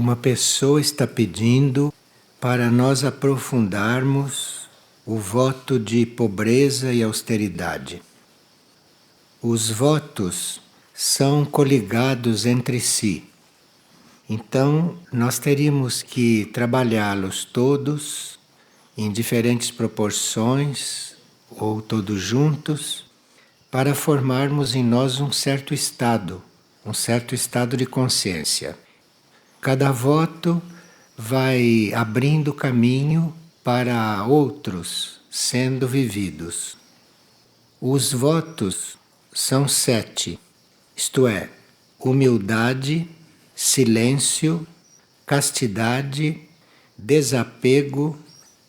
Uma pessoa está pedindo para nós aprofundarmos o voto de pobreza e austeridade. Os votos são coligados entre si. Então, nós teríamos que trabalhá-los todos em diferentes proporções ou todos juntos para formarmos em nós um certo estado de consciência. Cada voto vai abrindo caminho para outros sendo vividos. Os votos são 7, isto é, humildade, silêncio, castidade, desapego,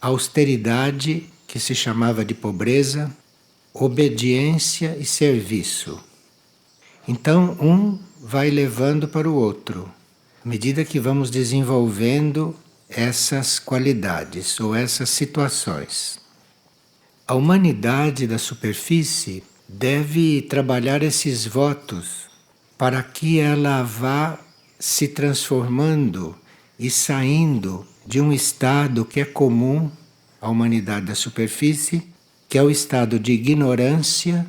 austeridade, que se chamava de pobreza, obediência e serviço. Então, um vai levando para o outro, à medida que vamos desenvolvendo essas qualidades ou essas situações. A humanidade da superfície deve trabalhar esses votos para que ela vá se transformando e saindo de um estado que é comum à humanidade da superfície, que é o estado de ignorância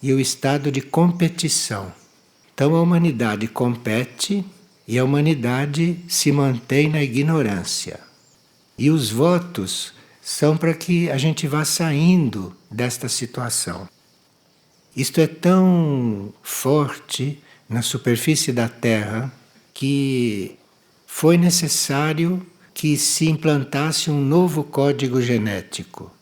e o estado de competição. Então a humanidade compete e a humanidade se mantém na ignorância. E os votos são para que a gente vá saindo desta situação. Isto é tão forte na superfície da Terra que foi necessário que se implantasse um novo código genético,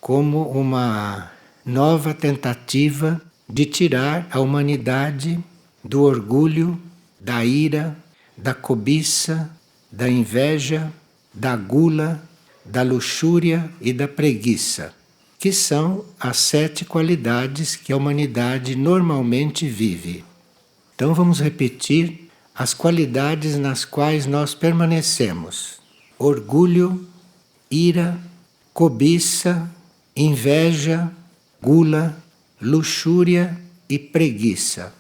como uma nova tentativa de tirar a humanidade do orgulho, da ira, da cobiça, da inveja, da gula, da luxúria e da preguiça, que são as 7 qualidades que a humanidade normalmente vive. Então vamos repetir as qualidades nas quais nós permanecemos: orgulho, ira, cobiça, inveja, gula, luxúria e preguiça.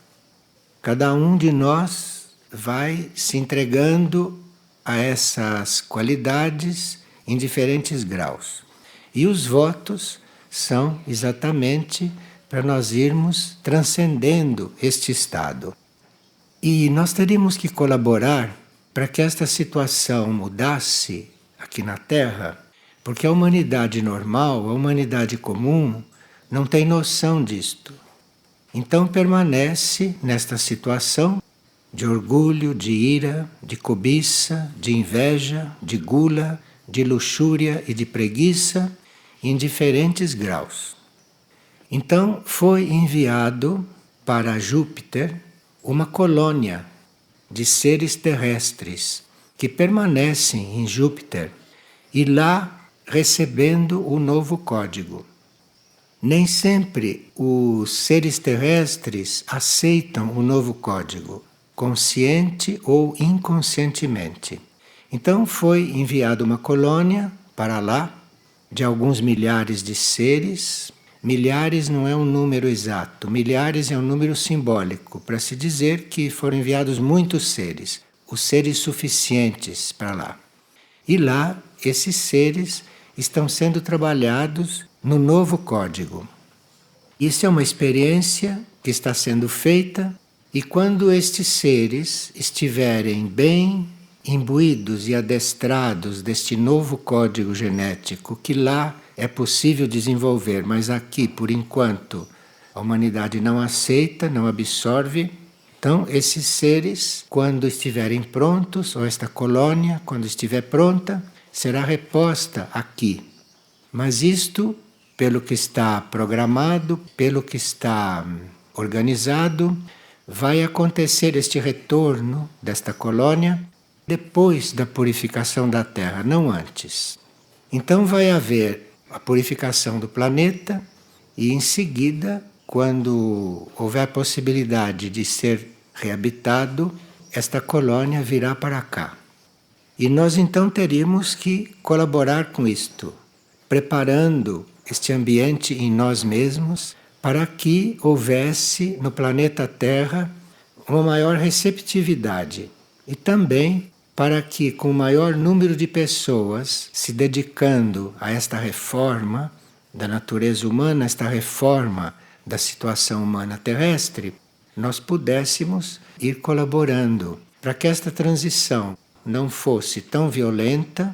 Cada um de nós vai se entregando a essas qualidades em diferentes graus. E os votos são exatamente para nós irmos transcendendo este estado. E nós teríamos que colaborar para que esta situação mudasse aqui na Terra, porque a humanidade normal, a humanidade comum, não tem noção disto. Então permanece nesta situação de orgulho, de ira, de cobiça, de inveja, de gula, de luxúria e de preguiça em diferentes graus. Então foi enviado para Júpiter uma colônia de seres terrestres que permanecem em Júpiter e lá recebendo o novo código. Nem sempre os seres terrestres aceitam o novo código, consciente ou inconscientemente. Então foi enviada uma colônia para lá, de alguns milhares de seres. Milhares não é um número exato, milhares é um número simbólico, para se dizer que foram enviados muitos seres, os seres suficientes para lá. E lá, esses seres estão sendo trabalhados no novo código. Isso é uma experiência que está sendo feita, e quando estes seres estiverem bem imbuídos e adestrados deste novo código genético, que lá é possível desenvolver, mas aqui, por enquanto, a humanidade não aceita, não absorve. Então, esses seres, quando estiverem prontos, ou esta colônia, quando estiver pronta, será reposta aqui. Mas isto, pelo que está programado, pelo que está organizado, vai acontecer este retorno desta colônia depois da purificação da Terra, não antes. Então vai haver a purificação do planeta e em seguida, quando houver possibilidade de ser reabitado, esta colônia virá para cá. E nós então teríamos que colaborar com isto, preparando este ambiente em nós mesmos para que houvesse no planeta Terra uma maior receptividade e também para que, com o maior número de pessoas se dedicando a esta reforma da natureza humana, esta reforma da situação humana terrestre, nós pudéssemos ir colaborando para que esta transição não fosse tão violenta,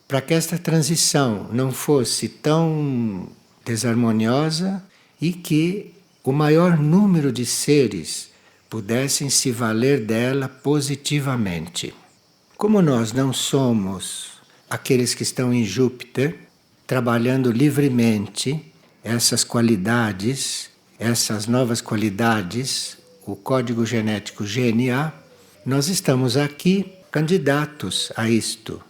para que esta transição não fosse tão desarmoniosa e que o maior número de seres pudessem se valer dela positivamente. Como nós não somos aqueles que estão em Júpiter, trabalhando livremente essas qualidades, essas novas qualidades, o código genético GNA, nós estamos aqui candidatos a isto.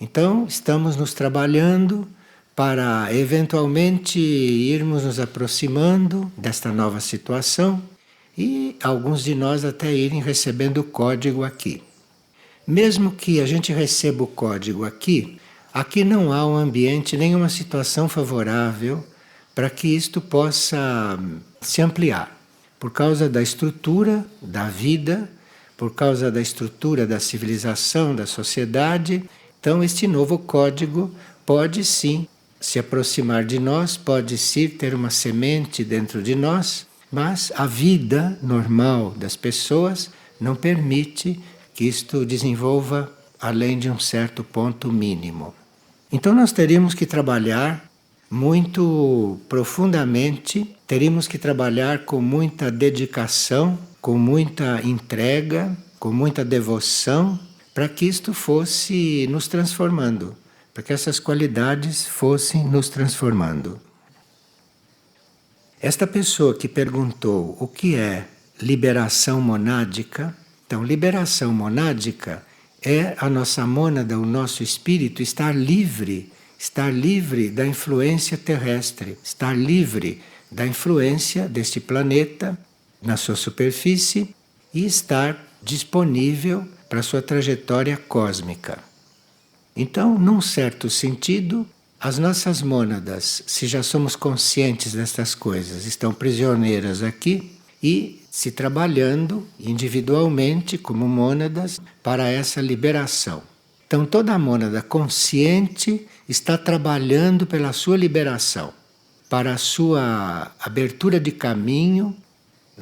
Então, estamos nos trabalhando para eventualmente irmos nos aproximando desta nova situação e alguns de nós até irem recebendo o código aqui. Mesmo que a gente receba o código aqui, aqui não há um ambiente, nenhuma situação favorável para que isto possa se ampliar. Por causa da estrutura da vida, por causa da estrutura da civilização, da sociedade, então este novo código pode sim se aproximar de nós, pode sim ter uma semente dentro de nós, mas a vida normal das pessoas não permite que isto desenvolva além de um certo ponto mínimo. Então nós teríamos que trabalhar muito profundamente, teríamos que trabalhar com muita dedicação, com muita entrega, com muita devoção, para que isto fosse nos transformando, para que essas qualidades fossem nos transformando. Esta pessoa que perguntou o que é liberação monádica, então liberação monádica é a nossa mônada, o nosso espírito estar livre da influência terrestre, estar livre da influência deste planeta na sua superfície e estar disponível para a sua trajetória cósmica. Então, num certo sentido, as nossas mônadas, se já somos conscientes destas coisas, estão prisioneiras aqui e se trabalhando individualmente como mônadas para essa liberação. Então, toda a mônada consciente está trabalhando pela sua liberação, para a sua abertura de caminho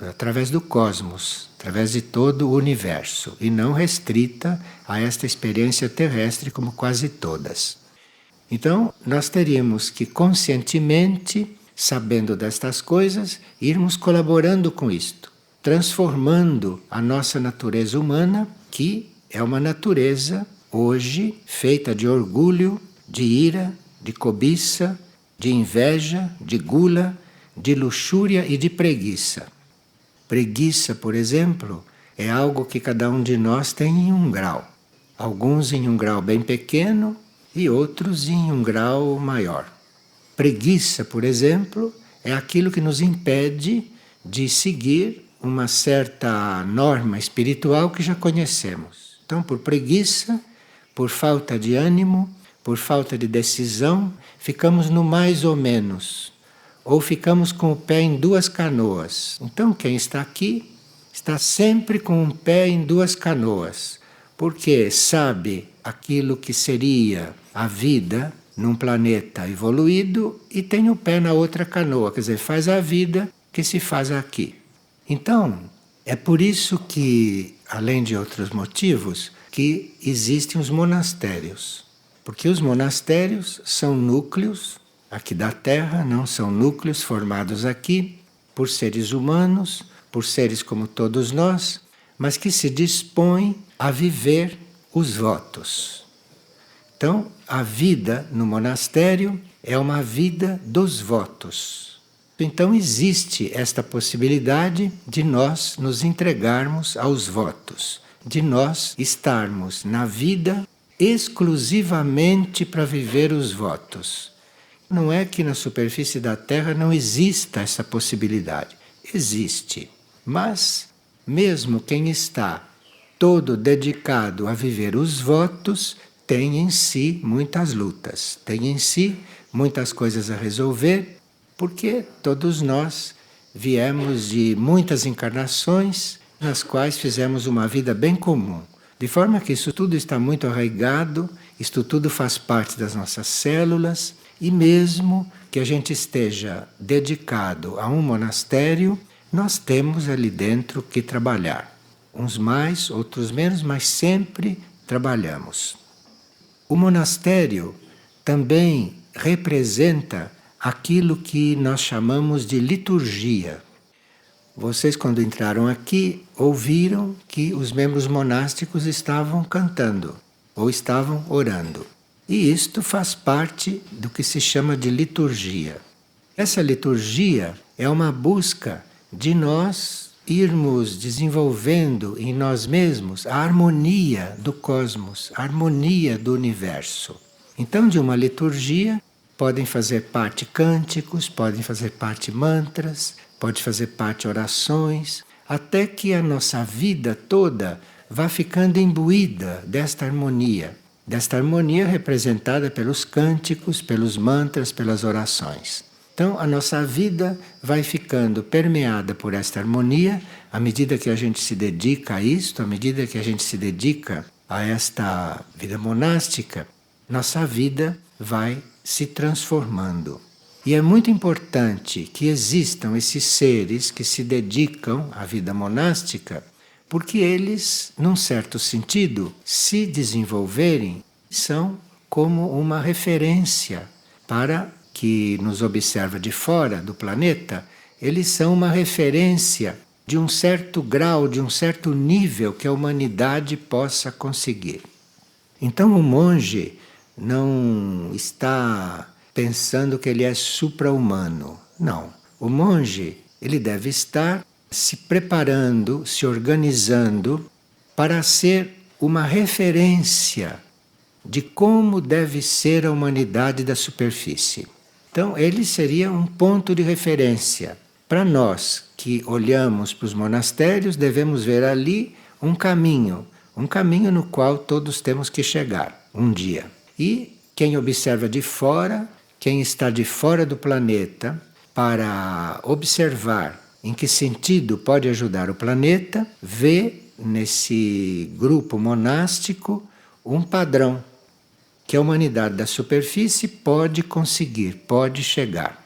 através do cosmos, através de todo o universo, e não restrita a esta experiência terrestre como quase todas. Então, nós teríamos que conscientemente, sabendo destas coisas, irmos colaborando com isto, transformando a nossa natureza humana, que é uma natureza hoje feita de orgulho, de ira, de cobiça, de inveja, de gula, de luxúria e de preguiça. Preguiça, por exemplo, é algo que cada um de nós tem em um grau. Alguns em um grau bem pequeno e outros em um grau maior. Preguiça, por exemplo, é aquilo que nos impede de seguir uma certa norma espiritual que já conhecemos. Então, por preguiça, por falta de ânimo, por falta de decisão, ficamos no mais ou menos. Ou ficamos com o pé em duas canoas. Então, quem está aqui está sempre com um pé em duas canoas, porque sabe aquilo que seria a vida num planeta evoluído e tem o pé na outra canoa, quer dizer, faz a vida que se faz aqui. Então, é por isso que, além de outros motivos, que existem os monastérios. Porque os monastérios são núcleos aqui da Terra, não são núcleos formados aqui por seres humanos, por seres como todos nós, mas que se dispõem a viver os votos. Então, a vida no monastério é uma vida dos votos. Então, existe esta possibilidade de nós nos entregarmos aos votos, de nós estarmos na vida exclusivamente para viver os votos. Não é que na superfície da Terra não exista essa possibilidade. Existe. Mas, mesmo quem está todo dedicado a viver os votos, tem em si muitas lutas, tem em si muitas coisas a resolver, porque todos nós viemos de muitas encarnações nas quais fizemos uma vida bem comum. De forma que isso tudo está muito arraigado, isto tudo faz parte das nossas células, e mesmo que a gente esteja dedicado a um monastério, nós temos ali dentro que trabalhar. Uns mais, outros menos, mas sempre trabalhamos. O monastério também representa aquilo que nós chamamos de liturgia. Vocês, quando entraram aqui, ouviram que os membros monásticos estavam cantando ou estavam orando. E isto faz parte do que se chama de liturgia. Essa liturgia é uma busca de nós irmos desenvolvendo em nós mesmos a harmonia do cosmos, a harmonia do universo. Então, de uma liturgia, podem fazer parte cânticos, podem fazer parte mantras, pode fazer parte orações, até que a nossa vida toda vá ficando imbuída desta harmonia representada pelos cânticos, pelos mantras, pelas orações. Então, a nossa vida vai ficando permeada por esta harmonia à medida que a gente se dedica a isto, à medida que a gente se dedica a esta vida monástica, nossa vida vai se transformando. E é muito importante que existam esses seres que se dedicam à vida monástica, porque eles, num certo sentido, se desenvolverem, são como uma referência para que nos observa de fora do planeta, eles são uma referência de um certo grau, de um certo nível que a humanidade possa conseguir. Então o monge não está pensando que ele é supra-humano. Não. O monge, ele deve estar se preparando, se organizando para ser uma referência de como deve ser a humanidade da superfície. Então, ele seria um ponto de referência. Para nós que olhamos para os monastérios, devemos ver ali um caminho no qual todos temos que chegar um dia. E quem observa de fora, quem está de fora do planeta, para observar em que sentido pode ajudar o planeta, vê nesse grupo monástico um padrão que a humanidade da superfície pode conseguir, pode chegar.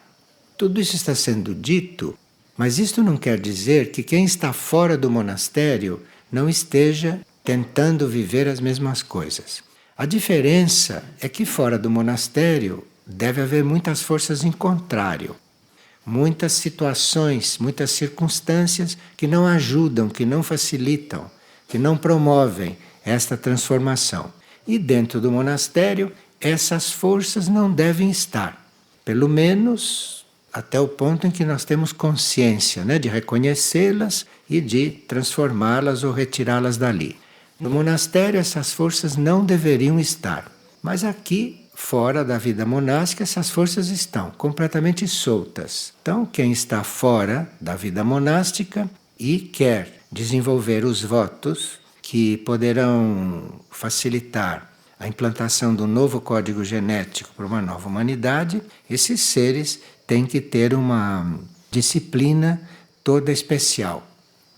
Tudo isso está sendo dito, mas isto não quer dizer que quem está fora do monastério não esteja tentando viver as mesmas coisas. A diferença é que fora do monastério deve haver muitas forças em contrário, muitas situações, muitas circunstâncias que não ajudam, que não facilitam, que não promovem esta transformação. E dentro do monastério, essas forças não devem estar, pelo menos até o ponto em que nós temos consciência, de reconhecê-las e de transformá-las ou retirá-las dali. No monastério, essas forças não deveriam estar, mas aqui, fora da vida monástica, essas forças estão completamente soltas. Então, quem está fora da vida monástica e quer desenvolver os votos que poderão facilitar a implantação do novo código genético para uma nova humanidade, esses seres têm que ter uma disciplina toda especial.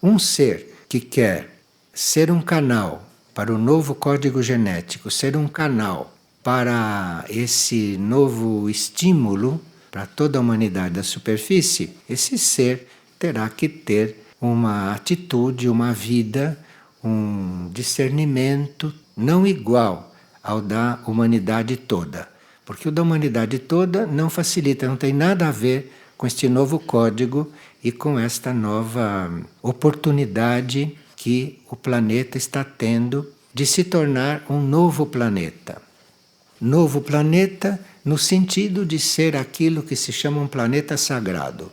Um ser que quer ser um canal para o novo código genético, ser um canal para esse novo estímulo para toda a humanidade da superfície, esse ser terá que ter uma atitude, uma vida, um discernimento não igual ao da humanidade toda. Porque o da humanidade toda não facilita, não tem nada a ver com este novo código e com esta nova oportunidade que o planeta está tendo de se tornar um novo planeta. Novo planeta no sentido de ser aquilo que se chama um planeta sagrado.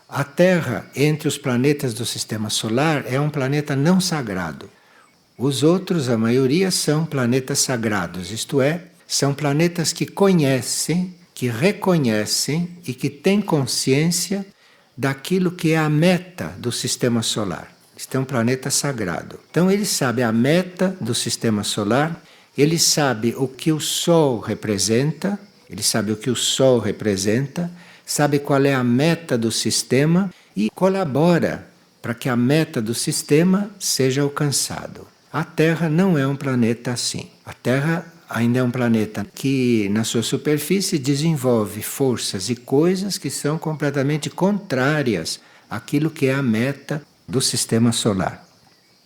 A Terra, entre os planetas do Sistema Solar, é um planeta não sagrado. Os outros, a maioria, são planetas sagrados, isto é, são planetas que conhecem, que reconhecem e que têm consciência daquilo que é a meta do Sistema Solar. Este é um planeta sagrado. Então ele sabe a meta do Sistema Solar, ele sabe o que o Sol representa, sabe qual é a meta do sistema e colabora para que a meta do sistema seja alcançada. A Terra não é um planeta assim. A Terra ainda é um planeta que, na sua superfície, desenvolve forças e coisas que são completamente contrárias àquilo que é a meta do sistema solar.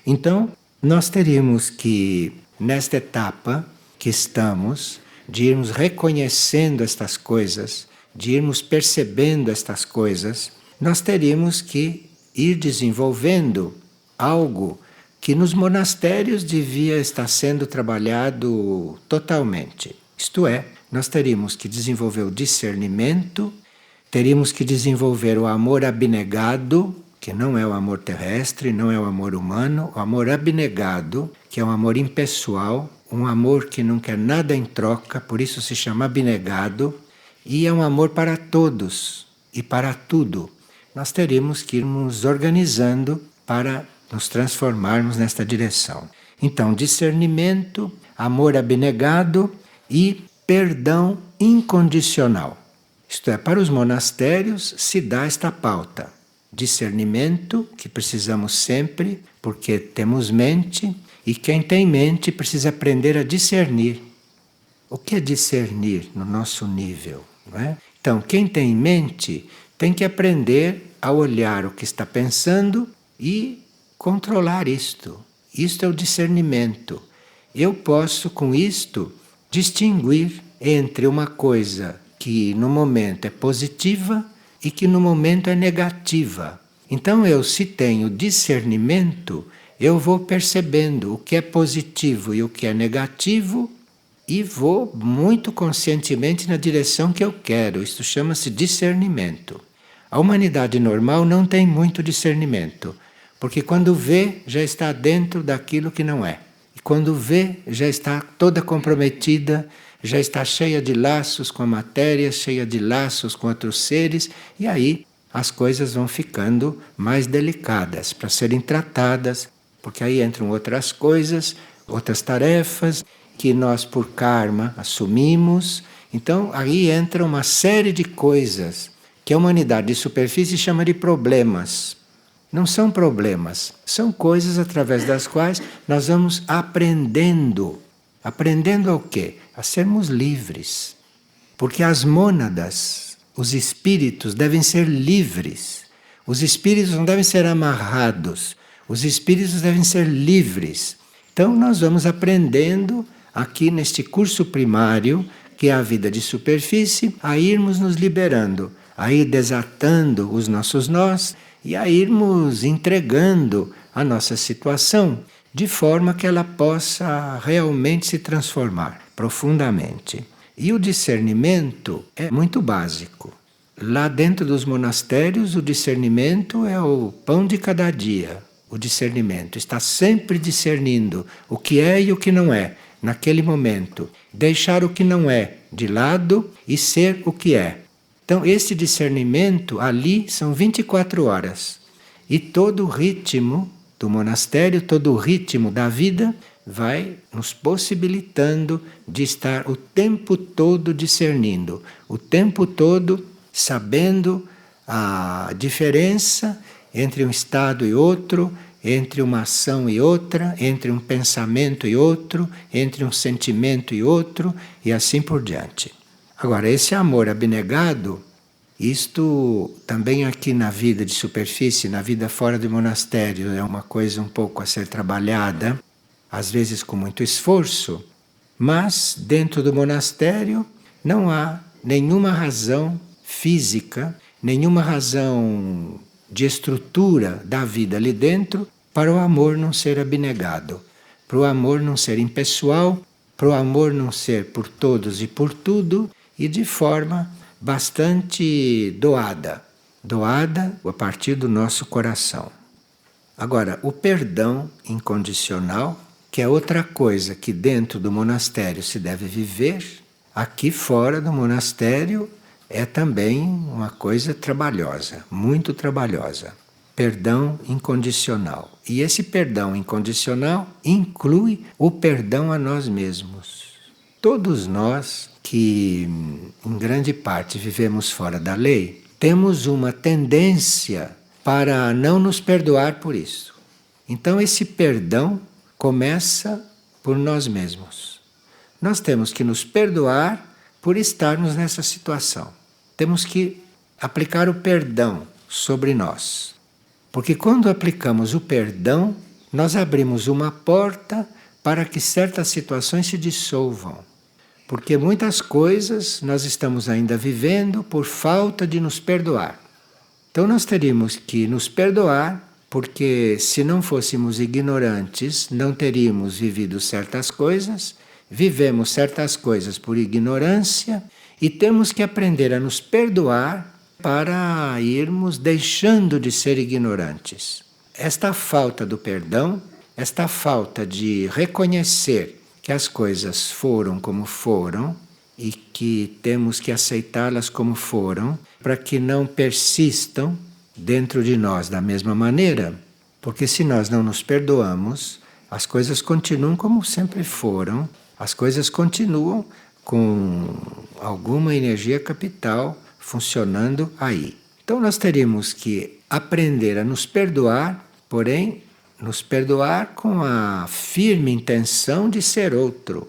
Então, nós teríamos que, nesta etapa que estamos, de irmos reconhecendo estas coisas, de irmos percebendo estas coisas, nós teríamos que ir desenvolvendo algo que nos monastérios devia estar sendo trabalhado totalmente. Isto é, nós teríamos que desenvolver o discernimento, teríamos que desenvolver o amor abnegado, que não é o amor terrestre, não é o amor humano, o amor abnegado, que é um amor impessoal, um amor que não quer nada em troca, por isso se chama abnegado, e é um amor para todos e para tudo. Nós teríamos que ir nos organizando para nos transformarmos nesta direção. Então, discernimento, amor abnegado e perdão incondicional. Isto é, para os monastérios se dá esta pauta. Discernimento, que precisamos sempre, porque temos mente, e quem tem mente precisa aprender a discernir. O que é discernir no nosso nível? Não é? Então, quem tem mente tem que aprender a olhar o que está pensando e controlar isto. Isto é o discernimento. Eu posso, com isto, distinguir entre uma coisa que no momento é positiva e que no momento é negativa. Então, eu, se tenho discernimento, eu vou percebendo o que é positivo e o que é negativo e vou muito conscientemente na direção que eu quero. Isto chama-se discernimento. A humanidade normal não tem muito discernimento, porque quando vê, já está dentro daquilo que não é. E quando vê, já está toda comprometida, já está cheia de laços com a matéria, cheia de laços com outros seres, e aí as coisas vão ficando mais delicadas para serem tratadas, porque aí entram outras coisas, outras tarefas que nós por karma assumimos. Então aí entra uma série de coisas que a humanidade de superfície chama de problemas. Não são problemas, são coisas através das quais nós vamos aprendendo. Aprendendo ao quê? A sermos livres. Porque as mônadas, os espíritos devem ser livres. Os espíritos não devem ser amarrados. Os espíritos devem ser livres. Então nós vamos aprendendo aqui neste curso primário, que é a vida de superfície, a irmos nos liberando, a ir desatando os nossos nós e a irmos entregando a nossa situação de forma que ela possa realmente se transformar profundamente. E o discernimento é muito básico. Lá dentro dos monastérios, o discernimento é o pão de cada dia. O discernimento está sempre discernindo o que é e o que não é, naquele momento. Deixar o que não é de lado e ser o que é. Então, esse discernimento ali são 24 horas. E todo o ritmo do monastério, todo o ritmo da vida vai nos possibilitando de estar o tempo todo discernindo, o tempo todo sabendo a diferença entre um estado e outro, entre uma ação e outra, entre um pensamento e outro, entre um sentimento e outro, e assim por diante. Agora, esse amor abnegado, isto também aqui na vida de superfície, na vida fora do monastério, é uma coisa um pouco a ser trabalhada, às vezes com muito esforço, mas dentro do monastério não há nenhuma razão física, nenhuma razão de estrutura da vida ali dentro para o amor não ser abnegado, para o amor não ser impessoal, para o amor não ser por todos e por tudo e de forma bastante doada, doada a partir do nosso coração. Agora, o perdão incondicional, que é outra coisa que dentro do monastério se deve viver, aqui fora do monastério é também uma coisa trabalhosa, muito trabalhosa. Perdão incondicional. E esse perdão incondicional inclui o perdão a nós mesmos. Todos nós que, em grande parte, vivemos fora da lei, temos uma tendência para não nos perdoar por isso. Então, esse perdão começa por nós mesmos. Nós temos que nos perdoar por estarmos nessa situação. Temos que aplicar o perdão sobre nós. Porque quando aplicamos o perdão, nós abrimos uma porta para que certas situações se dissolvam. Porque muitas coisas nós estamos ainda vivendo por falta de nos perdoar. Então nós teríamos que nos perdoar, porque se não fôssemos ignorantes, não teríamos vivido certas coisas, vivemos certas coisas por ignorância e temos que aprender a nos perdoar para irmos deixando de ser ignorantes. Esta falta do perdão, esta falta de reconhecer que as coisas foram como foram e que temos que aceitá-las como foram, para que não persistam dentro de nós da mesma maneira, porque se nós não nos perdoamos, as coisas continuam como sempre foram, as coisas continuam com alguma energia capital funcionando aí. Então nós teríamos que aprender a nos perdoar, porém nos perdoar com a firme intenção de ser outro.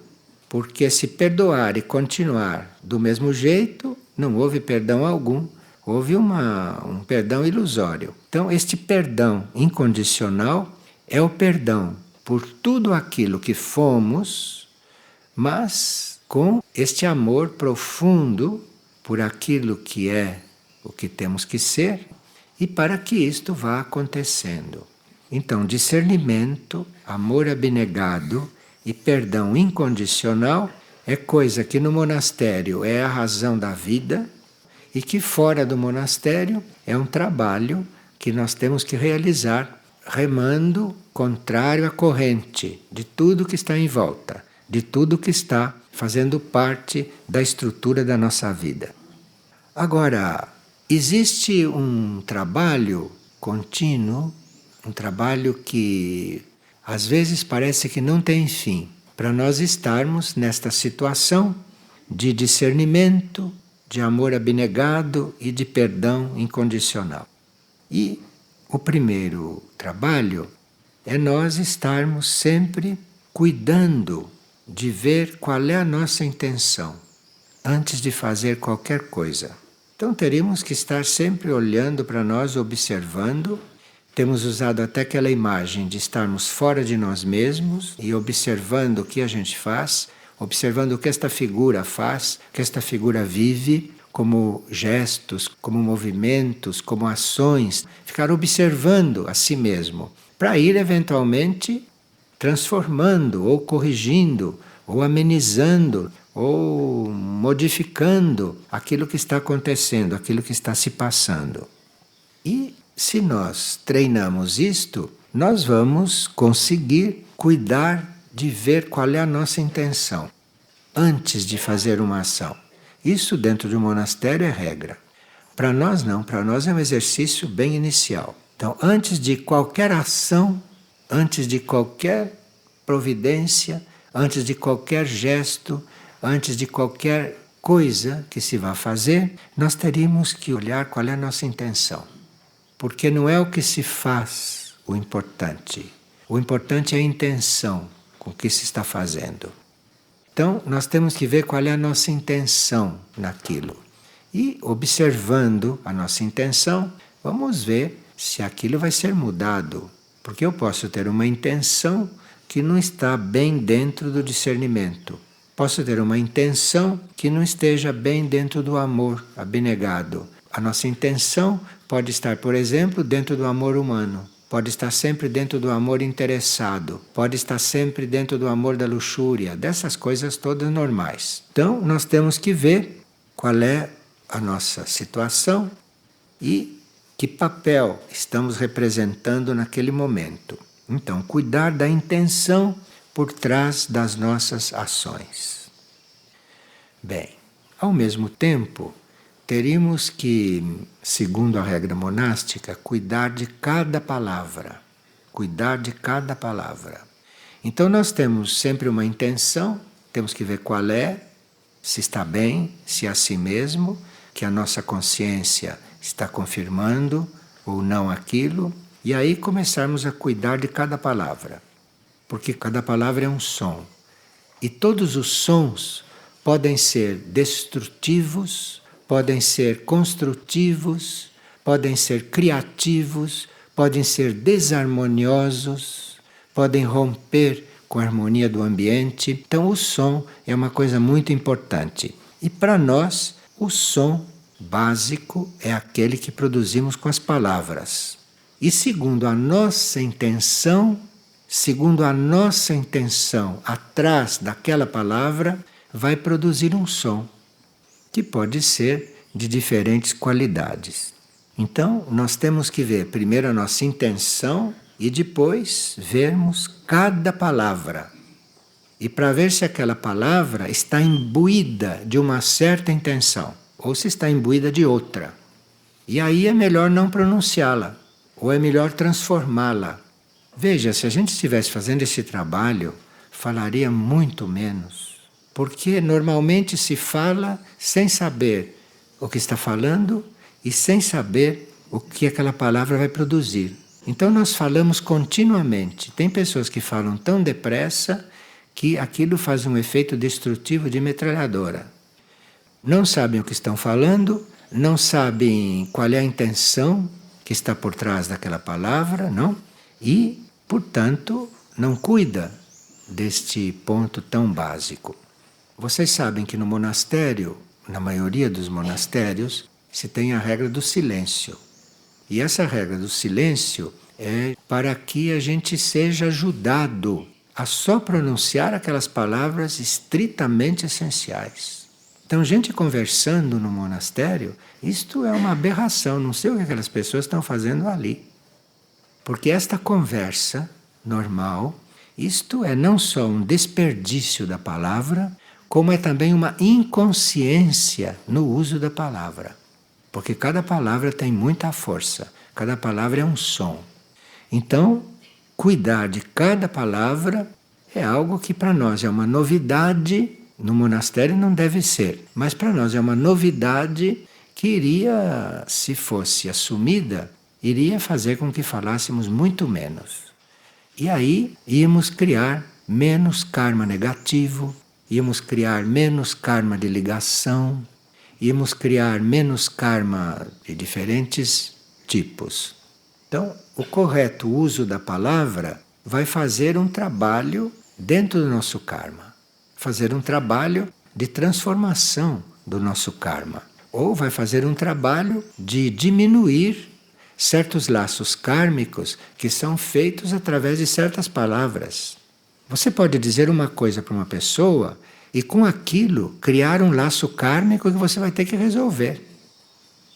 Porque se perdoar e continuar do mesmo jeito, não houve perdão algum, houve um perdão ilusório. Então este perdão incondicional é o perdão por tudo aquilo que fomos, mas com este amor profundo por aquilo que é o que temos que ser e para que isto vá acontecendo. Então, discernimento, amor abnegado e perdão incondicional é coisa que no monastério é a razão da vida e que fora do monastério é um trabalho que nós temos que realizar remando contrário à corrente de tudo que está em volta, de tudo que está fazendo parte da estrutura da nossa vida. Agora, existe um trabalho contínuo, um trabalho que às vezes parece que não tem fim, para nós estarmos nesta situação de discernimento, de amor abnegado e de perdão incondicional. E o primeiro trabalho é nós estarmos sempre cuidando de ver qual é a nossa intenção antes de fazer qualquer coisa. Então teríamos que estar sempre olhando para nós, observando. Temos usado até aquela imagem de estarmos fora de nós mesmos e observando o que a gente faz, observando o que esta figura faz, o que esta figura vive, como gestos, como movimentos, como ações. Ficar observando a si mesmo, para ir eventualmente transformando ou corrigindo ou amenizando ou modificando aquilo que está acontecendo, aquilo que está se passando. E se nós treinamos isto, nós vamos conseguir cuidar de ver qual é a nossa intenção antes de fazer uma ação. Isso dentro de um monastério é regra. Para nós não, para nós é um exercício bem inicial. Então, antes de qualquer ação, antes de qualquer providência, antes de qualquer gesto, antes de qualquer coisa que se vá fazer, nós teríamos que olhar qual é a nossa intenção. Porque não é o que se faz o importante. O importante é a intenção com que se está fazendo. Então, nós temos que ver qual é a nossa intenção naquilo. E, observando a nossa intenção, vamos ver se aquilo vai ser mudado. Porque eu posso ter uma intenção que não está bem dentro do discernimento. Posso ter uma intenção que não esteja bem dentro do amor abnegado. A nossa intenção pode estar, por exemplo, dentro do amor humano. Pode estar sempre dentro do amor interessado. Pode estar sempre dentro do amor da luxúria. Dessas coisas todas normais. Então, nós temos que ver qual é a nossa situação e que papel estamos representando naquele momento. Então, cuidar da intenção por trás das nossas ações. Bem, ao mesmo tempo, teríamos que, segundo a regra monástica, cuidar de cada palavra. Cuidar de cada palavra. Então nós temos sempre uma intenção, temos que ver qual é, se está bem, se é assim mesmo, que a nossa consciência está confirmando ou não aquilo, e aí começarmos a cuidar de cada palavra. porque cada palavra é um som. E todos os sons podem ser destrutivos, podem ser construtivos, podem ser criativos, podem ser desarmoniosos, podem romper com a harmonia do ambiente. Então, o som é uma coisa muito importante. E para nós, o som básico é aquele que produzimos com as palavras. E segundo a nossa intenção, atrás daquela palavra, vai produzir um som, que pode ser de diferentes qualidades. Então, nós temos que ver primeiro a nossa intenção e depois vermos cada palavra. E para ver se aquela palavra está imbuída de uma certa intenção, ou se está imbuída de outra. E aí é melhor não pronunciá-la, ou é melhor transformá-la. Veja, se a gente estivesse fazendo esse trabalho, falaria muito menos. Porque normalmente se fala sem saber o que está falando e sem saber o que aquela palavra vai produzir. Então nós falamos continuamente. Tem pessoas que falam tão depressa que aquilo faz um efeito destrutivo de metralhadora. Não sabem o que estão falando, não sabem qual é a intenção que está por trás daquela palavra, não? E, portanto, não cuida deste ponto tão básico. Vocês sabem que no monastério, na maioria dos monastérios, se tem a regra do silêncio. E essa regra do silêncio é para que a gente seja ajudado a só pronunciar aquelas palavras estritamente essenciais. Então, gente conversando no monastério, isto é uma aberração, não sei o que aquelas pessoas estão fazendo ali. Porque esta conversa normal, isto é não só um desperdício da palavra, como é também uma inconsciência no uso da palavra. Porque cada palavra tem muita força, cada palavra é um som. Então, cuidar de cada palavra é algo que para nós é uma novidade, no monastério não deve ser, mas para nós é uma novidade que iria, se fosse assumida, iria fazer com que falássemos muito menos. E aí íamos criar menos karma negativo, íamos criar menos karma de ligação, íamos criar menos karma de diferentes tipos. Então, o correto uso da palavra vai fazer um trabalho dentro do nosso karma, fazer um trabalho de transformação do nosso karma, ou vai fazer um trabalho de diminuir certos laços kármicos que são feitos através de certas palavras. Você pode dizer uma coisa para uma pessoa e com aquilo criar um laço kármico que você vai ter que resolver,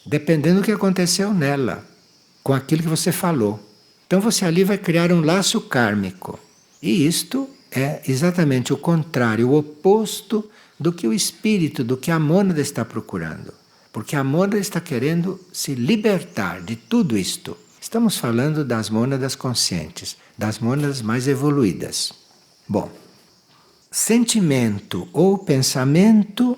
dependendo do que aconteceu nela, com aquilo que você falou. Então você ali vai criar um laço kármico. E isto é exatamente o contrário, o oposto do que o espírito, do que a mônada está procurando. Porque a mônada está querendo se libertar de tudo isto. Estamos falando das mônadas conscientes, das mônadas mais evoluídas. Bom, sentimento ou pensamento,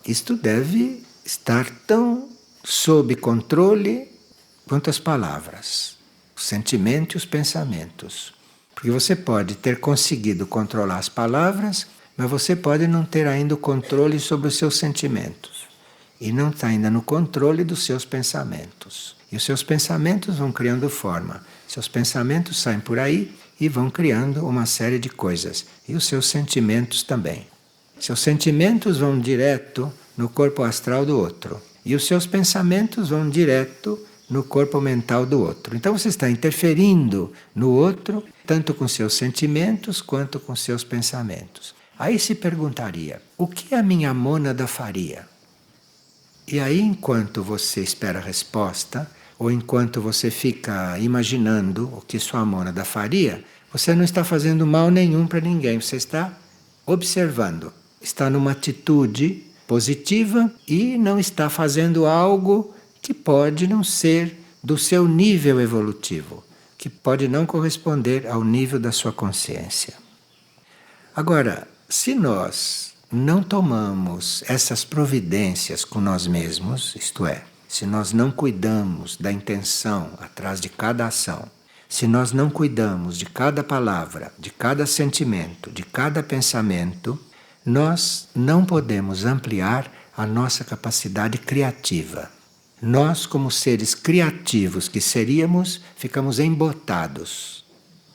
isto deve estar tão sob controle quanto as palavras. O sentimento e os pensamentos. Porque você pode ter conseguido controlar as palavras, mas você pode não ter ainda o controle sobre os seus sentimentos. E não está ainda no controle dos seus pensamentos. E os seus pensamentos vão criando forma. Seus pensamentos saem por aí e vão criando uma série de coisas. E os seus sentimentos também. Seus sentimentos vão direto no corpo astral do outro. E os seus pensamentos vão direto no corpo mental do outro. Então você está interferindo no outro, tanto com seus sentimentos quanto com seus pensamentos. Aí se perguntaria, o que a minha mônada faria? E aí, enquanto você espera a resposta, ou enquanto você fica imaginando o que sua mônada faria, você não está fazendo mal nenhum para ninguém, você está observando, está numa atitude positiva e não está fazendo algo que pode não ser do seu nível evolutivo, que pode não corresponder ao nível da sua consciência. Agora, se nós não tomamos essas providências com nós mesmos, isto é, se nós não cuidamos da intenção atrás de cada ação, se nós não cuidamos de cada palavra, de cada sentimento, de cada pensamento, nós não podemos ampliar a nossa capacidade criativa. Nós, como seres criativos que seríamos, ficamos embotados.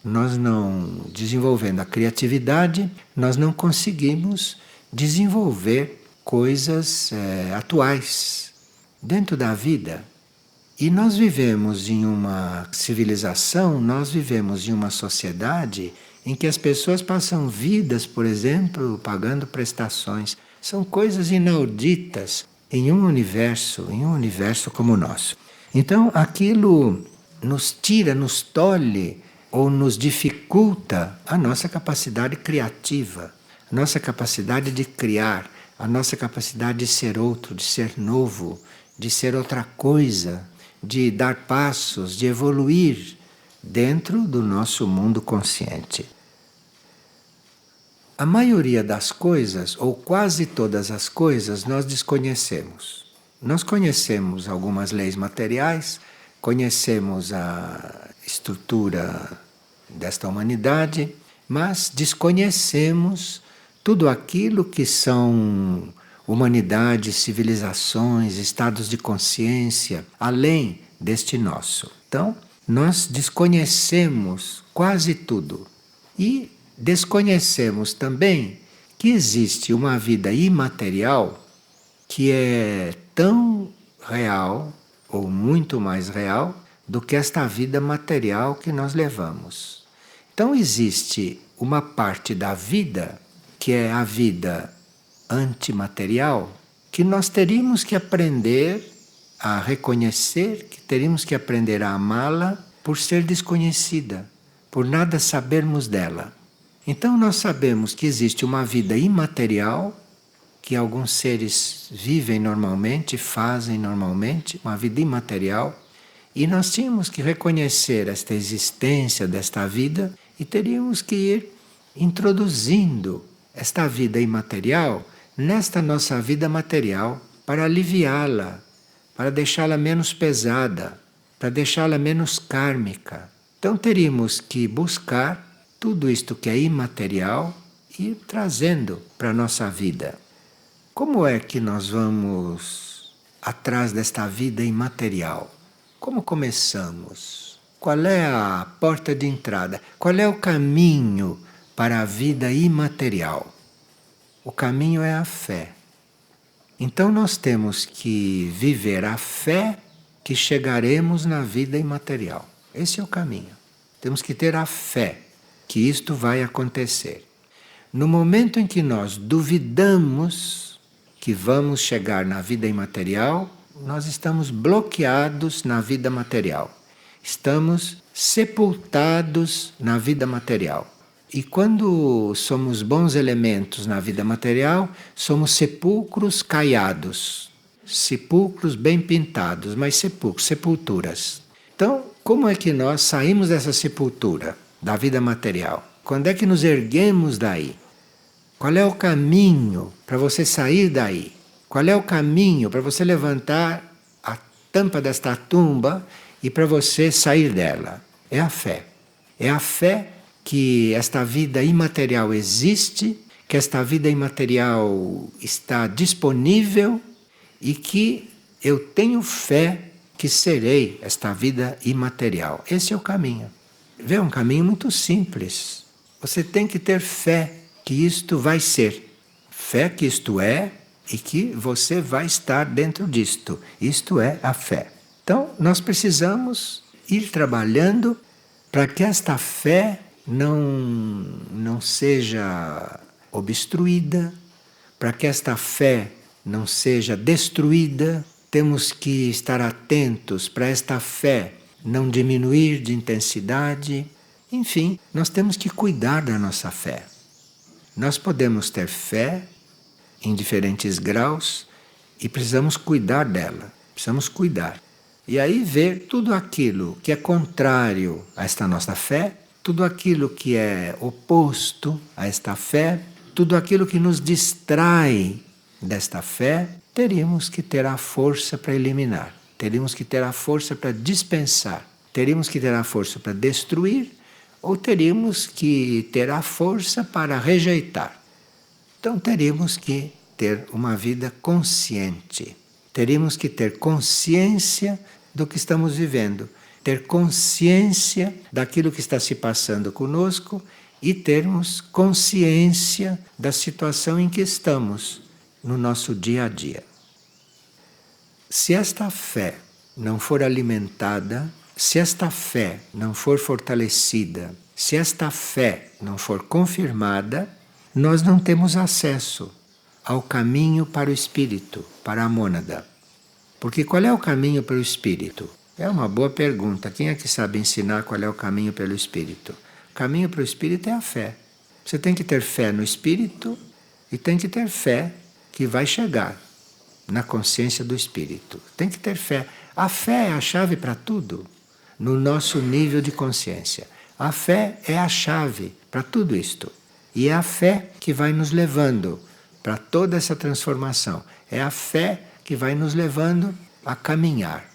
Nós não desenvolvendo a criatividade, nós não conseguimos desenvolver coisas atuais dentro da vida. E nós vivemos em uma civilização, nós vivemos em uma sociedade em que as pessoas passam vidas, por exemplo, pagando prestações. São coisas inauditas em um universo como o nosso. Então aquilo nos tira, nos tolhe ou nos dificulta a nossa capacidade criativa, a nossa capacidade de criar, a nossa capacidade de ser outro, de ser novo, de ser outra coisa, de dar passos, de evoluir dentro do nosso mundo consciente. A maioria das coisas, ou quase todas as coisas, nós desconhecemos. Nós conhecemos algumas leis materiais, conhecemos a estrutura desta humanidade, mas desconhecemos tudo aquilo que são humanidades, civilizações, estados de consciência, além deste nosso. Então, nós desconhecemos quase tudo. E desconhecemos também que existe uma vida imaterial que é tão real, ou muito mais real, do que esta vida material que nós levamos. Então existe uma parte da vida, que é a vida antimaterial, que nós teríamos que aprender a reconhecer, que teríamos que aprender a amá-la por ser desconhecida, por nada sabermos dela. Então nós sabemos que existe uma vida imaterial, que alguns seres vivem normalmente, fazem normalmente, uma vida imaterial, e nós tínhamos que reconhecer esta existência desta vida e teríamos que ir introduzindo esta vida imaterial nesta nossa vida material para aliviá-la, para deixá-la menos pesada, para deixá-la menos kármica. Então teríamos que buscar tudo isto que é imaterial e ir trazendo para a nossa vida. Como é que nós vamos atrás desta vida imaterial? Como começamos? Qual é a porta de entrada? Qual é o caminho para a vida imaterial? O caminho é a fé. Então nós temos que viver a fé que chegaremos na vida imaterial. Esse é o caminho. Temos que ter a fé que isto vai acontecer. No momento em que nós duvidamos que vamos chegar na vida imaterial, nós estamos bloqueados na vida material. Estamos sepultados na vida material. E quando somos bons elementos na vida material, somos sepulcros caiados. Sepulcros bem pintados, mas sepulcros, sepulturas. Então, como é que nós saímos dessa sepultura, da vida material? Quando é que nos erguemos daí? Qual é o caminho para você sair daí? Qual é o caminho para você levantar a tampa desta tumba e para você sair dela? É a fé. É a fé que esta vida imaterial existe, que esta vida imaterial está disponível e que eu tenho fé que serei esta vida imaterial. Esse é o caminho. Vê, é um caminho muito simples. Você tem que ter fé que isto vai ser. Fé que isto é e que você vai estar dentro disto. Isto é a fé. Então, nós precisamos ir trabalhando para que esta fé não seja obstruída, para que esta fé não seja destruída. Temos que estar atentos para esta fé não diminuir de intensidade. Enfim, nós temos que cuidar da nossa fé. Nós podemos ter fé em diferentes graus e precisamos cuidar dela, precisamos cuidar. E aí ver tudo aquilo que é contrário a esta nossa fé, tudo aquilo que é oposto a esta fé, tudo aquilo que nos distrai desta fé, teríamos que ter a força para eliminar, teríamos que ter a força para dispensar. Teríamos que ter a força para destruir ou teríamos que ter a força para rejeitar. Então teríamos que ter uma vida consciente. Teríamos que ter consciência do que estamos vivendo, ter consciência daquilo que está se passando conosco e termos consciência da situação em que estamos no nosso dia a dia. Se esta fé não for alimentada, se esta fé não for fortalecida, se esta fé não for confirmada, nós não temos acesso ao caminho para o espírito, para a mônada. Porque qual é o caminho para o espírito? É uma boa pergunta. Quem é que sabe ensinar qual é o caminho pelo espírito? O caminho para o espírito é a fé. Você tem que ter fé no espírito e tem que ter fé que vai chegar na consciência do espírito. Tem que ter fé. A fé é a chave para tudo no nosso nível de consciência. A fé é a chave para tudo isto. E é a fé que vai nos levando para toda essa transformação. É a fé que vai nos levando a caminhar.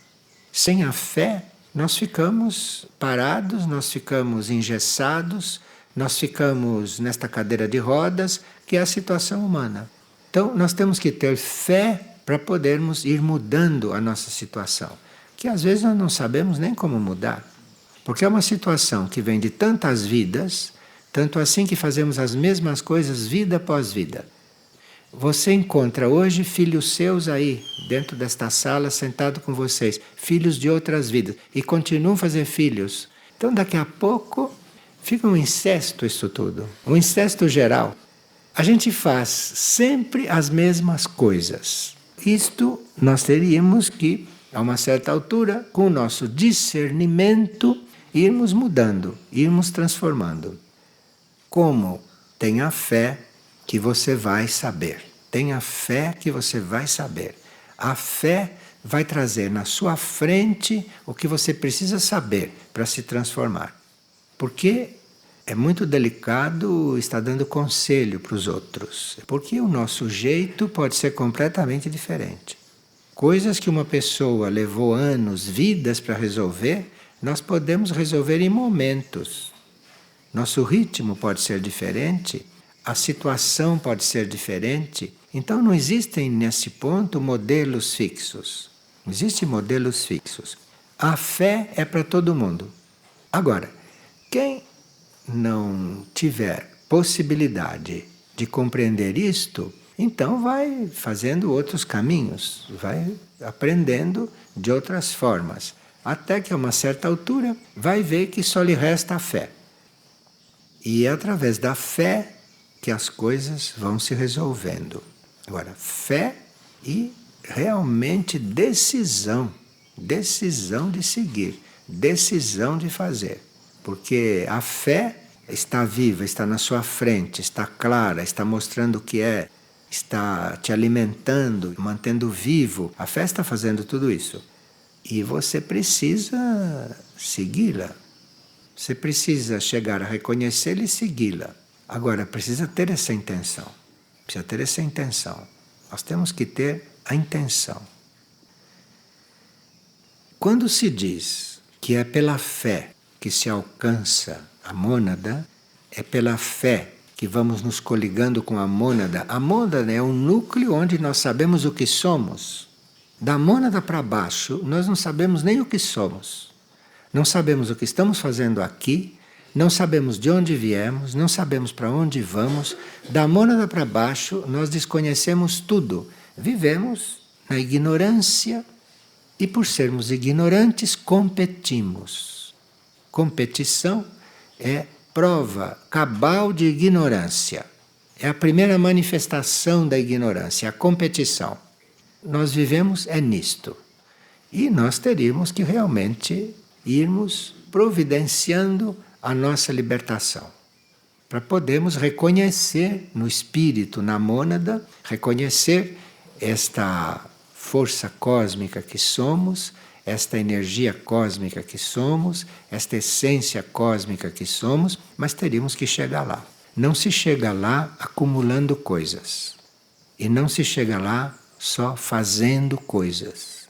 Sem a fé, nós ficamos parados, nós ficamos engessados, nós ficamos nesta cadeira de rodas, que é a situação humana. Então, nós temos que ter fé para podermos ir mudando a nossa situação, que às vezes nós não sabemos nem como mudar, porque é uma situação que vem de tantas vidas, tanto assim que fazemos as mesmas coisas vida após vida. Você encontra hoje filhos seus aí, dentro desta sala, sentado com vocês, filhos de outras vidas, e continuam a fazer filhos. Então, daqui a pouco, fica um incesto isso tudo, um incesto geral. A gente faz sempre as mesmas coisas. Isto nós teríamos que, a uma certa altura, com o nosso discernimento, irmos mudando, irmos transformando. Como? Tenha fé que você vai saber. Tenha fé que você vai saber. A fé vai trazer na sua frente o que você precisa saber para se transformar. Porque é muito delicado estar dando conselho para os outros. Porque o nosso jeito pode ser completamente diferente. Coisas que uma pessoa levou anos, vidas para resolver, nós podemos resolver em momentos. Nosso ritmo pode ser diferente, a situação pode ser diferente. Então não existem nesse ponto modelos fixos. Não existem modelos fixos. A fé é para todo mundo. Agora, quem não tiver possibilidade de compreender isto, então vai fazendo outros caminhos, vai aprendendo de outras formas, até que a uma certa altura vai ver que só lhe resta a fé. E é através da fé que as coisas vão se resolvendo. Agora, fé e realmente decisão. Decisão de seguir, decisão de fazer. Porque a fé está viva, está na sua frente, está clara, está mostrando o que é, está te alimentando, mantendo vivo. A fé está fazendo tudo isso. E você precisa segui-la. Você precisa chegar a reconhecê-la e segui-la. Agora, precisa ter essa intenção. Precisa ter essa intenção. Nós temos que ter a intenção. Quando se diz que é pela fé que se alcança a mônada, é pela fé que vamos nos coligando com a mônada. A mônada é um núcleo onde nós sabemos o que somos. Da mônada para baixo, nós não sabemos nem o que somos. Não sabemos o que estamos fazendo aqui, não sabemos de onde viemos, não sabemos para onde vamos. Da mônada para baixo, nós desconhecemos tudo. Vivemos na ignorância e, por sermos ignorantes, competimos. Competição é prova cabal de ignorância. É a primeira manifestação da ignorância, a competição. Nós vivemos nisto. E nós teríamos que realmente irmos providenciando a nossa libertação, para podermos reconhecer no espírito, na mônada, reconhecer esta força cósmica que somos, esta energia cósmica que somos, esta essência cósmica que somos, mas teríamos que chegar lá. Não se chega lá acumulando coisas. E não se chega lá só fazendo coisas.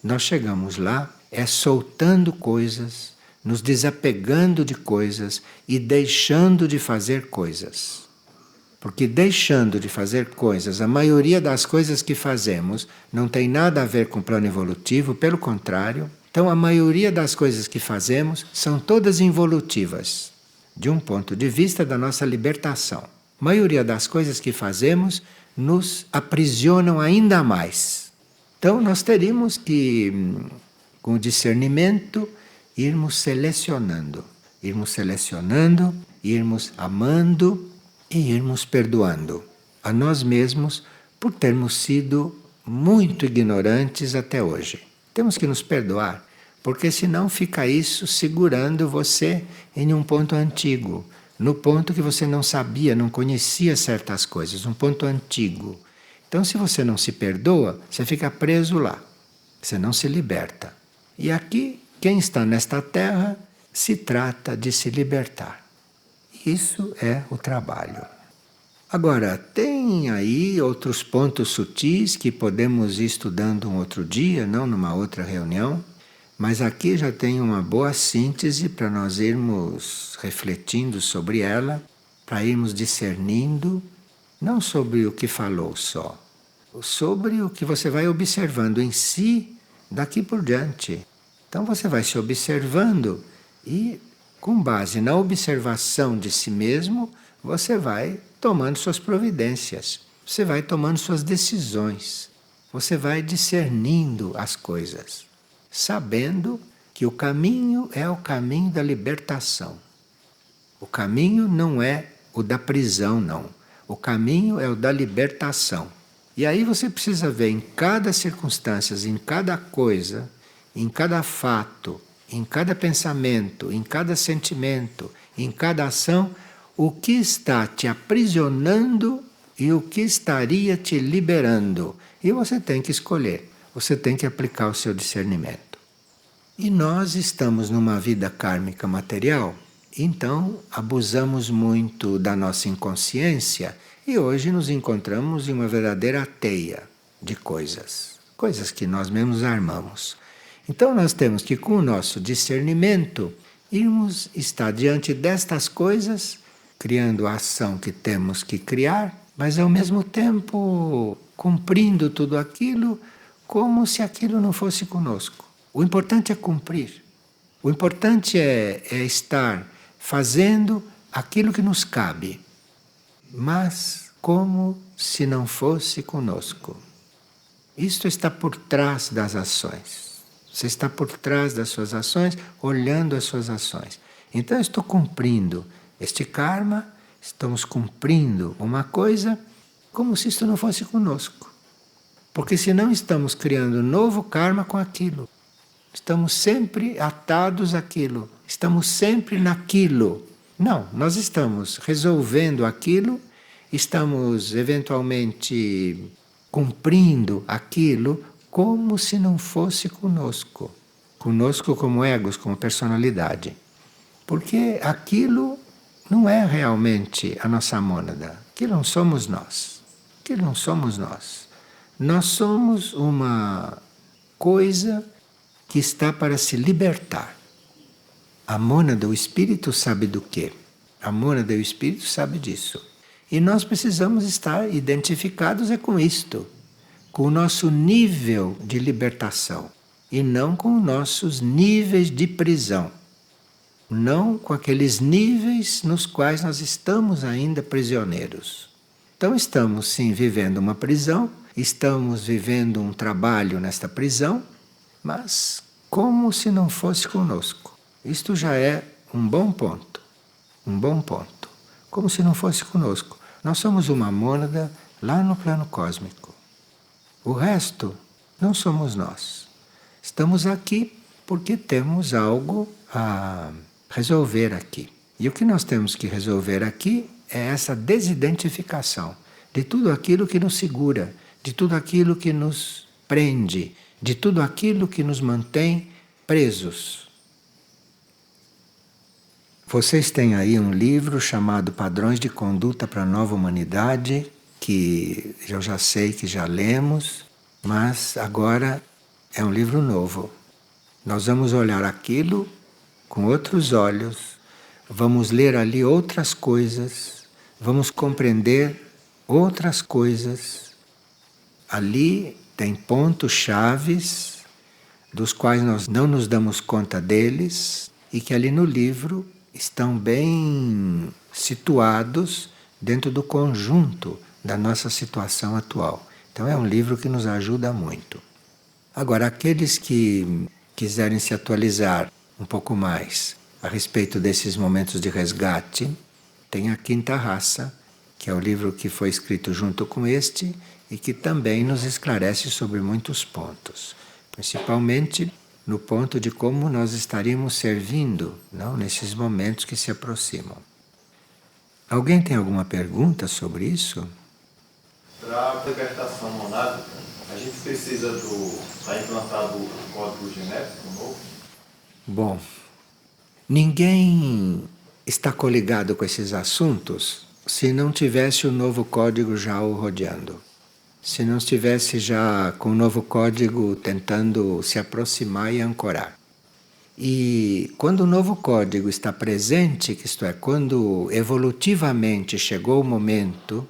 Nós chegamos lá é soltando coisas, nos desapegando de coisas e deixando de fazer coisas. Porque deixando de fazer coisas, a maioria das coisas que fazemos não tem nada a ver com o plano evolutivo, pelo contrário. Então a maioria das coisas que fazemos são todas involutivas, de um ponto de vista da nossa libertação. A maioria das coisas que fazemos nos aprisionam ainda mais. Então nós teríamos que, com o discernimento, irmos selecionando, irmos amando e irmos perdoando a nós mesmos por termos sido muito ignorantes até hoje. Temos que nos perdoar, porque senão fica isso segurando você em um ponto antigo, no ponto que você não sabia, não conhecia certas coisas, um ponto antigo. Então, se você não se perdoa, você fica preso lá, você não se liberta. E aqui, quem está nesta terra, se trata de se libertar. Isso é o trabalho. Agora, tem aí outros pontos sutis que podemos ir estudando um outro dia, não numa outra reunião, mas aqui já tem uma boa síntese para nós irmos refletindo sobre ela, para irmos discernindo, não sobre o que falou só, sobre o que você vai observando em si daqui por diante. Então você vai se observando e, com base na observação de si mesmo, você vai tomando suas providências, você vai tomando suas decisões, você vai discernindo as coisas, sabendo que o caminho é o caminho da libertação. O caminho não é o da prisão, não. O caminho é o da libertação. E aí você precisa ver em cada circunstância, em cada coisa, em cada fato, em cada pensamento, em cada sentimento, em cada ação, o que está te aprisionando e o que estaria te liberando. E você tem que escolher, você tem que aplicar o seu discernimento. E nós estamos numa vida kármica material, então abusamos muito da nossa inconsciência e hoje nos encontramos em uma verdadeira teia de coisas, coisas que nós mesmos armamos. Então nós temos que, com o nosso discernimento, irmos estar diante destas coisas, criando a ação que temos que criar, mas ao mesmo tempo cumprindo tudo aquilo como se aquilo não fosse conosco. O importante é cumprir. O importante é estar fazendo aquilo que nos cabe, mas como se não fosse conosco. Isto está por trás das ações. Você está por trás das suas ações, olhando as suas ações. Então eu estou cumprindo este karma, estamos cumprindo uma coisa como se isto não fosse conosco. Porque senão estamos criando novo karma com aquilo. Estamos sempre atados àquilo, estamos sempre naquilo. Não, nós estamos resolvendo aquilo, estamos eventualmente cumprindo aquilo como se não fosse conosco. Conosco como egos, como personalidade. Porque aquilo não é realmente a nossa mônada. Aquilo não somos nós. Aquilo não somos nós. Nós somos uma coisa que está para se libertar. A mônada, o espírito, sabe do quê? A mônada e o espírito sabe disso. E nós precisamos estar identificados com isto, com o nosso nível de libertação, e não com os nossos níveis de prisão. Não com aqueles níveis nos quais nós estamos ainda prisioneiros. Então estamos sim vivendo uma prisão, estamos vivendo um trabalho nesta prisão, mas como se não fosse conosco. Isto já é um bom ponto. Um bom ponto. Como se não fosse conosco. Nós somos uma mônada lá no plano cósmico. O resto não somos nós. Estamos aqui porque temos algo a resolver aqui. E o que nós temos que resolver aqui é essa desidentificação de tudo aquilo que nos segura, de tudo aquilo que nos prende, de tudo aquilo que nos mantém presos. Vocês têm aí um livro chamado Padrões de Conduta para a Nova Humanidade, que eu já sei que já lemos, mas agora é um livro novo. Nós vamos olhar aquilo com outros olhos, vamos ler ali outras coisas, vamos compreender outras coisas. Ali tem pontos chaves dos quais nós não nos damos conta deles e que ali no livro estão bem situados dentro do conjunto da nossa situação atual. Então é um livro que nos ajuda muito. Agora, aqueles que quiserem se atualizar um pouco mais a respeito desses momentos de resgate, tem a Quinta Raça, que é o livro que foi escrito junto com este e que também nos esclarece sobre muitos pontos, principalmente no ponto de como nós estaríamos servindo, não, nesses momentos que se aproximam. Alguém tem alguma pergunta sobre isso? Para a libertação monádica, a gente precisa estar implantado o código genético novo? Bom, ninguém está coligado com esses assuntos se não tivesse o novo código já o rodeando. Se não estivesse já com o novo código tentando se aproximar e ancorar. E quando o novo código está presente, que isto é, quando evolutivamente chegou o momento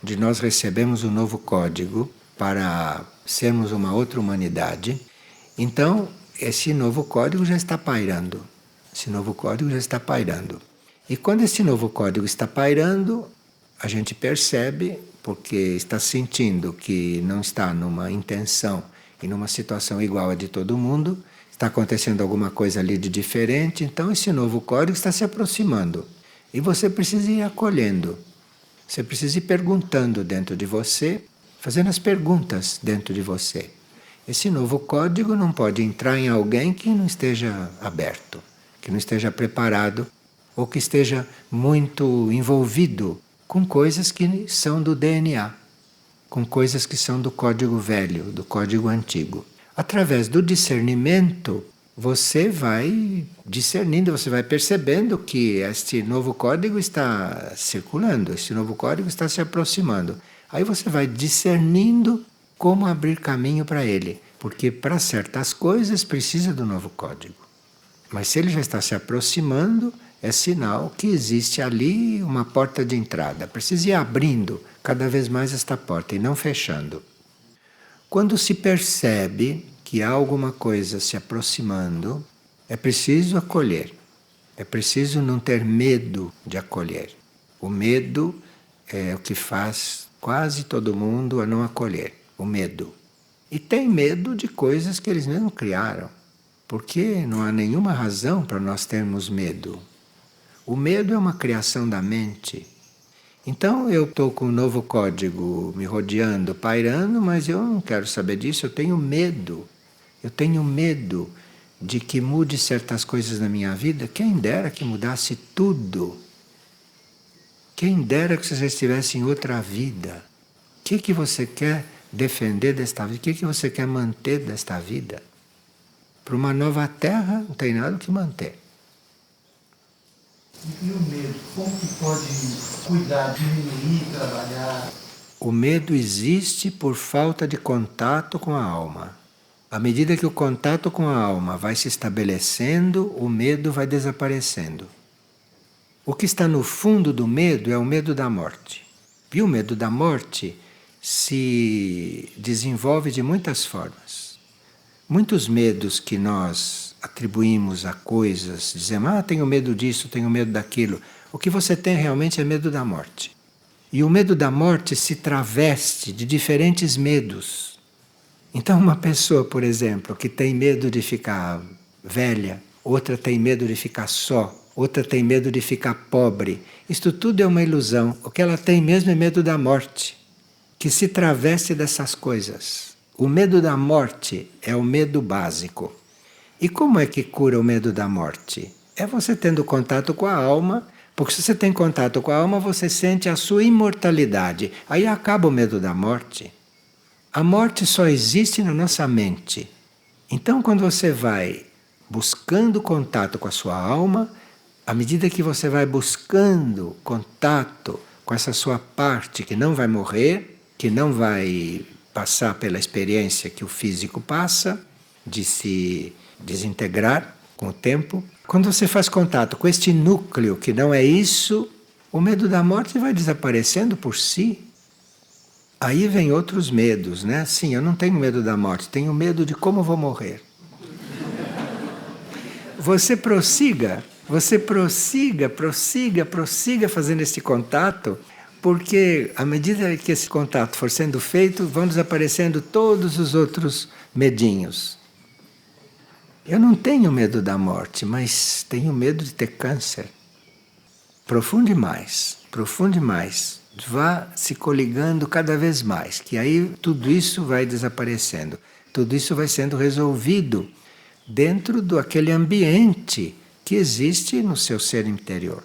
de nós recebermos um novo código para sermos uma outra humanidade, então esse novo código já está pairando. Esse novo código já está pairando. E quando esse novo código está pairando, a gente percebe, porque está sentindo que não está numa intenção e numa situação igual a de todo mundo, está acontecendo alguma coisa ali de diferente, então esse novo código está se aproximando. E você precisa ir acolhendo. Você precisa ir perguntando dentro de você, fazendo as perguntas dentro de você. Esse novo código não pode entrar em alguém que não esteja aberto, que não esteja preparado ou que esteja muito envolvido com coisas que são do DNA, com coisas que são do código velho, do código antigo. Através do discernimento, você vai discernindo, você vai percebendo que este novo código está circulando, este novo código está se aproximando. Aí você vai discernindo como abrir caminho para ele, porque para certas coisas precisa do novo código. Mas se ele já está se aproximando, é sinal que existe ali uma porta de entrada. Precisa ir abrindo cada vez mais esta porta e não fechando. Quando se percebe que há alguma coisa se aproximando, é preciso acolher. É preciso não ter medo de acolher. O medo é o que faz quase todo mundo a não acolher. O medo. E tem medo de coisas que eles mesmos criaram. Porque não há nenhuma razão para nós termos medo. O medo é uma criação da mente. Então eu estou com um novo código me rodeando, pairando, mas eu não quero saber disso, eu tenho medo. Eu tenho medo de que mude certas coisas na minha vida. Quem dera que mudasse tudo. Quem dera que você estivesse em outra vida. O que você quer defender desta vida? O que você quer manter desta vida? Para uma nova terra não tem nada que manter. E o medo? Como que pode cuidar, diminuir, trabalhar? O medo existe por falta de contato com a alma. À medida que o contato com a alma vai se estabelecendo, o medo vai desaparecendo. O que está no fundo do medo é o medo da morte. E o medo da morte se desenvolve de muitas formas. Muitos medos que nós atribuímos a coisas, dizemos, tenho medo disso, tenho medo daquilo. O que você tem realmente é medo da morte. E o medo da morte se traveste de diferentes medos. Então uma pessoa, por exemplo, que tem medo de ficar velha, outra tem medo de ficar só, outra tem medo de ficar pobre. Isto tudo é uma ilusão. O que ela tem mesmo é medo da morte, que se traveste dessas coisas. O medo da morte é o medo básico. E como é que cura o medo da morte? É você tendo contato com a alma, porque se você tem contato com a alma, você sente a sua imortalidade. Aí acaba o medo da morte. A morte só existe na nossa mente. Então, quando você vai buscando contato com a sua alma, à medida que você vai buscando contato com essa sua parte que não vai morrer, que não vai passar pela experiência que o físico passa, de se desintegrar com o tempo. Quando você faz contato com este núcleo que não é isso, o medo da morte vai desaparecendo por si. Aí vem outros medos, né? Sim, eu não tenho medo da morte, tenho medo de como vou morrer. Você prossiga fazendo esse contato, porque à medida que esse contato for sendo feito, vão desaparecendo todos os outros medinhos. Eu não tenho medo da morte, mas tenho medo de ter câncer. Profunde mais, profunde mais. Vá se coligando cada vez mais, que aí tudo isso vai desaparecendo. Tudo isso vai sendo resolvido dentro daquele ambiente que existe no seu ser interior.